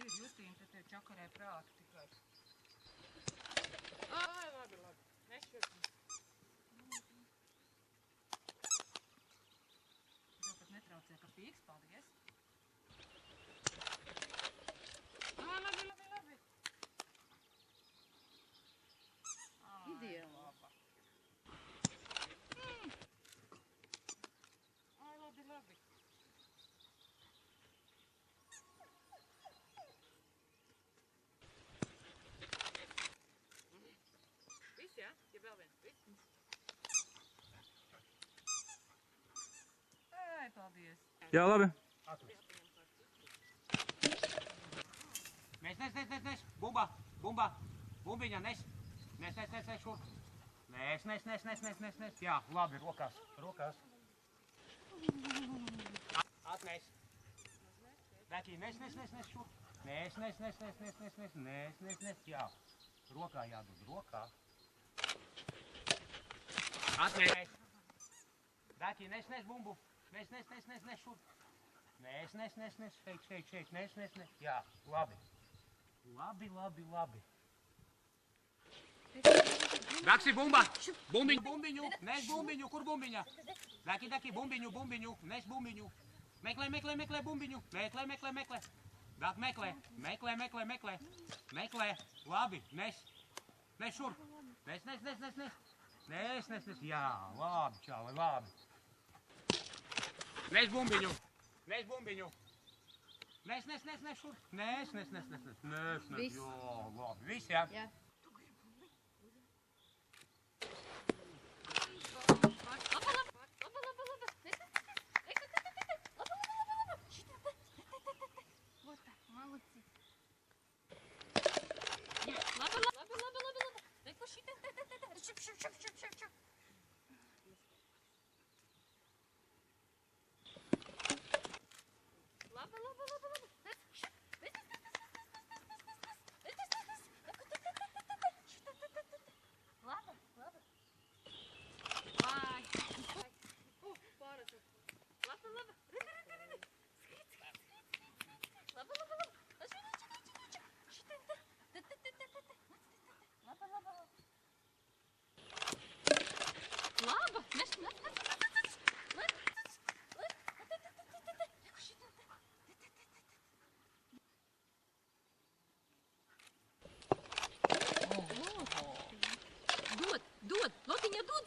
Justīna, te tev čakarē prātu tikai. Ai, labi. Nešķirsim. Tev pat netraucē, ka pīks, paldies. Labi. Ideāli. Ai, labi. Viss, jā? Ja vēl viens, viss? Ai, paldies. Jā, labi. Nes. Bumbiņa, nes. Nes, šur. Nes. Jā, labi, rokās. Atnes. Dēkī, nes, šur. Nes. Jā, rokā jādod, rokā. Atnes. Dēkī, nes, bumbu. Nes, šur. Nes. Šeit. Nes. Jā, labi. Labi. Daksi, bumba! Bumbiņu! Nes bumbiņu! Kur bumbiņa? Daki, bumbiņu! Nes bumbiņu! Meklē bumbiņu! Meklē! Dak, meklē! Labi, nes! Nes šur! Nes! Nes! Jā, labi, čāli, labi! Nes bumbiņu! Nes šur! Nes! Jā, labi, viss, jā? Jā. Dod, Lotiņa, dod,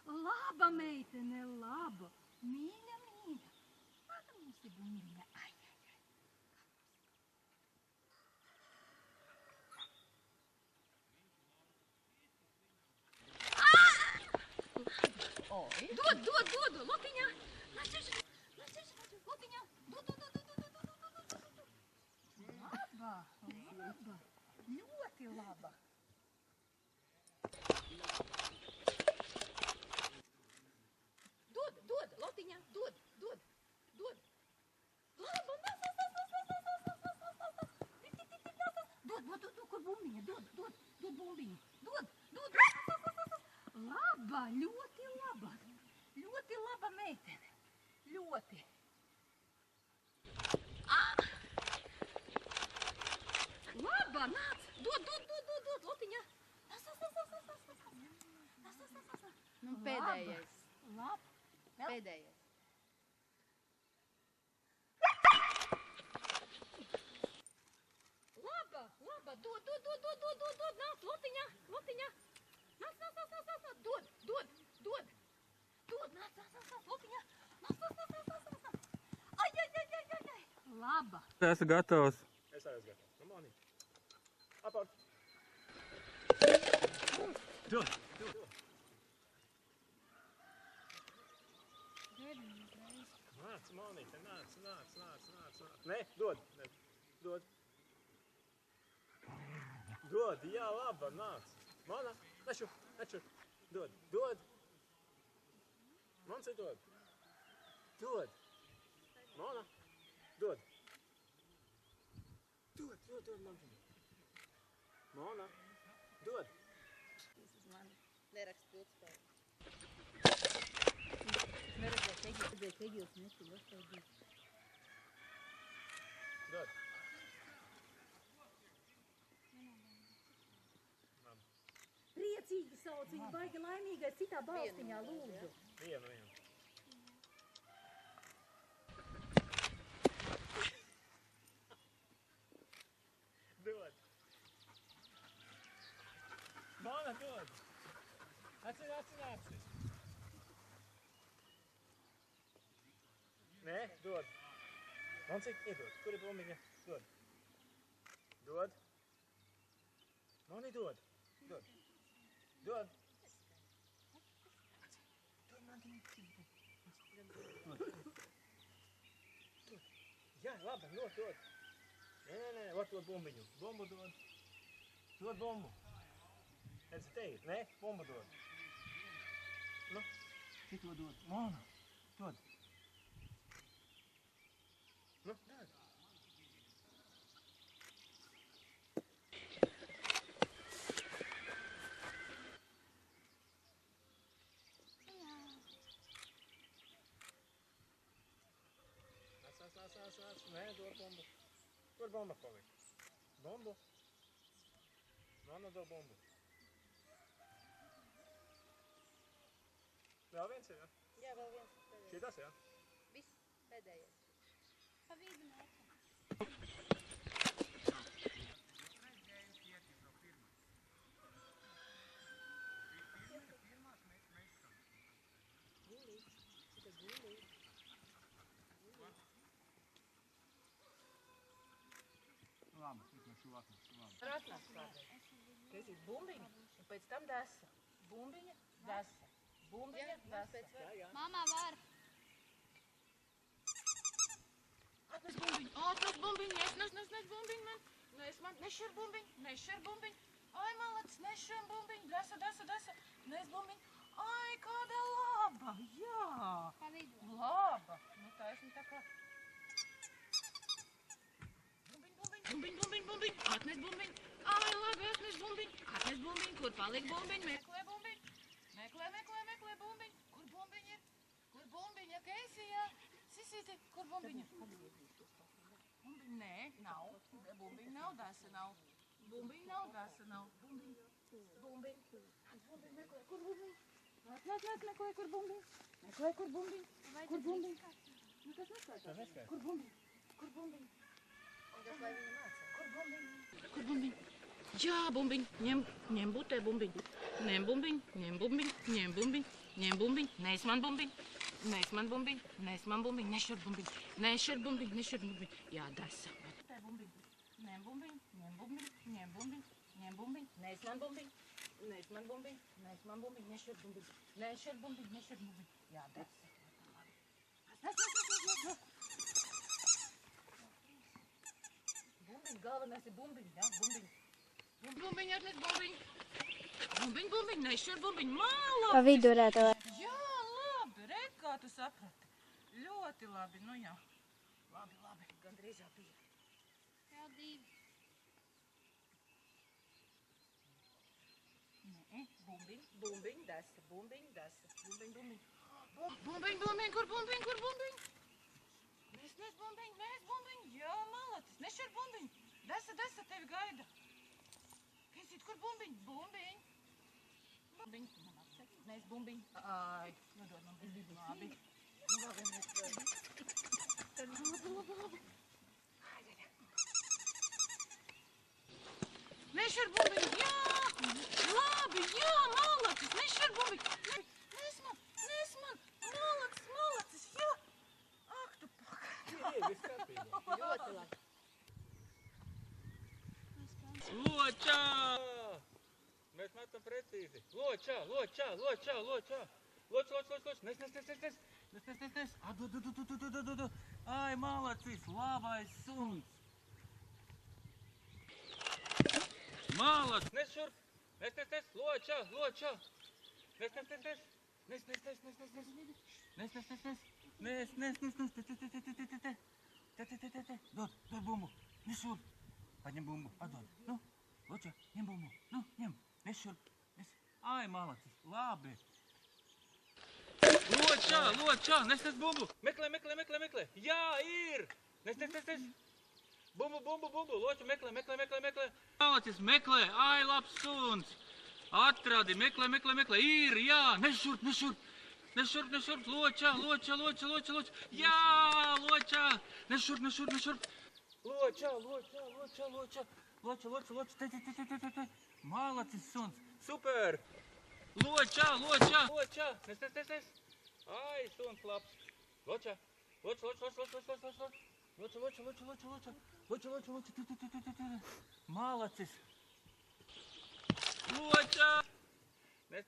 Laba, meitene, laba. Mīļa. Kāda mums ir bumbiņa? Ai. Dod, Lotiņa. Lotiņa, dod. Laba. Ļoti laba. Dod, Lotiņa, dod. Laba, Dod, kur bumbiņa? Dod bumbiņu. Dod. Laba, ļoti laba. Ļoti laba meitene. Ļoti. Laba, nāc. Dod, Lotiņa. Nu, pēdējais. Labi. Pēdējais. Laba, dod, nāc, Lotiņa. Nāc, dod, nāc, Lotiņa. Nāc. Ai. Laba. Esmu gatavs. Es arī esmu gatavs. Nu, manī. Apart. Dod. Nāc, manīte, nāc. Nē, dod. Dod, jā, laba, nāc. Mana, nešur. Dod. Mans ir dod. Mana, dod. Dod, man. Mana, dod. Man nerakst pildspēju. Neredzēju, Egils netu, Dod. Priecīgi sauc viņu, baigi laimīgai citā balstiņā, lūdzu. Vienu. Dod. Mana, dod. Atcer. Nē, dod. Man cik iedod. Kur ir bumbiņa? Dod. Dod. Mani dod. Dod. Dod. Dod man tīci. Dod. Jā, labi, dod. Nē, ot dod bumbiņu. Bumbu dod. Dod bumbu. Redzi te ir, nē? Bumbu dod. Nu, šito dod. Mana, dod. Nu, dod. Nāc. Nē, dod bumbu. Kur bumba palika? Bumbu? Mana dod bumbu. Vēl viens ir, jā? Jā, vēl viens pēdējais. Šitas, jā? Viss pēdējais. Pa vidu nē. Labi, tik mēs šovakar. Var atnākt kādreiz. Taisīt bumbiņu un pēc tam desa. Bumbiņa, desa. Bumbiņa, desa. Jā. Mamā var. Atnes bumbiņu, nes bumbiņu man. Nešķir bumbiņu. Ai, malacis, nešķir bumbiņu. Desa. Nes bumbiņu. Ai, kāda laba. Jā. Pa vidu. Laba. Nu, taisni tā kā. Bumbiņ. Atnes bumbiņu. Ai, labi, atnes bumbiņu. Kur paliek bumbiņu? Meklē bumbiņu. Meklē bumbiņu. Kur bumbiņa ir? Kur bumbiņa? Keisijā. Sisīti, kur bumbiņa? Bumbiņa, nē, nav. Bumbiņa nav, dasa nav. Bumbiņa, meklē, kur bumbiņa? Meklē, kur bumbiņa? Kur bumbiņa? Nu, tas meklē. Kur bumbiņa? Kur bumbiņa? Jā, bumbiņ, ņem butē bumbiņ. Ņem bumbiņ. Nes man bumbiņ. Nešķir bumbiņ. Jā, desa. Butē bumbiņ. Ņem bumbiņ. Nes man bumbiņ. Nešķir bumbiņ. Jā, desa. Bumbiņ, galvenais ir bumbiņ, jā, bumbiņ. Bumbiņ, atnes bumbiņ. Bumbiņ, nešķir bumbiņ. Māla! Pa vidu varētu lai. Jā, labi, redz, kā tu saprati. Ļoti labi, nu jā. Labi, gandrīz jau bija. Vēl divi. Nē, bumbiņ, desa. Bumbiņ, kur bumbiņ? Nes bumbiņ, jā, malacis, nešķir bumbiņ. Desa, tevi gaida. Keisīt, kur bumbiņ? Bumbiņ, man apsek, nes bumbiņ. Ai, nodod man bumbiņ, labi. Nu, vēl vienreiz. Labi. Nešķir bumbiņ, jā, labi, jā, malacis, nešķir bumbiņ. Nes man, malacis, jā. Ak, tu pakaļ. Ļoti labi. Ločā! Mēs metam precīzi. Ločā! Loč! Nes. Dod. Ai, malacis, labais suns. Malacis. Nes šurp. Nes. Ločā. Nes. Dod bumbu. Nes šurp. Paņem bumbu, atdod. Nu, Loča, ņem bumbu. Nu, ņem. Nes šurp. Ai, malacis, labi. Ločā, nes bumbu. Meklē. Jā, ir. Nes. Bumbu, bumbu, bumbu. Loča, meklē. Malacis, meklē. Ai, labs suns. Atradi, meklē. Ir, jā. Nešurp. Loča. Jā, loča. Nešurp. Loča. Te. Malacis suns. Super. Loča. Nes. Ai, suns labs. Loča. Loča. Malacis. Loča. Nes.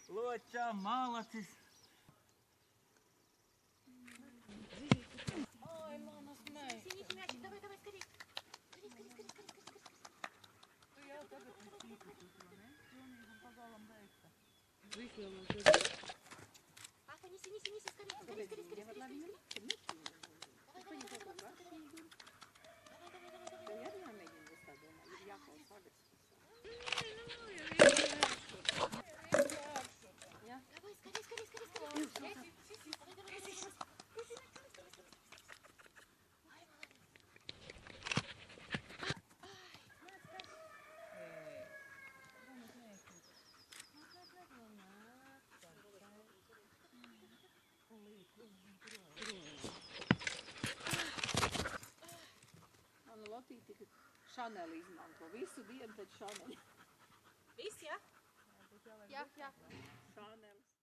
Loča. Malacis. Ai, manas mei. Синий мячик, давай, скорей. Скорей. Tu jau tagad ir tīkli, ne? Pilnīgam pagalām beigta. Папа, неси, скорей. Mana Lotīte Šaneli izmanto. Visu dienu pēc Šaneli. Viss, jā? Jā. Šanelis.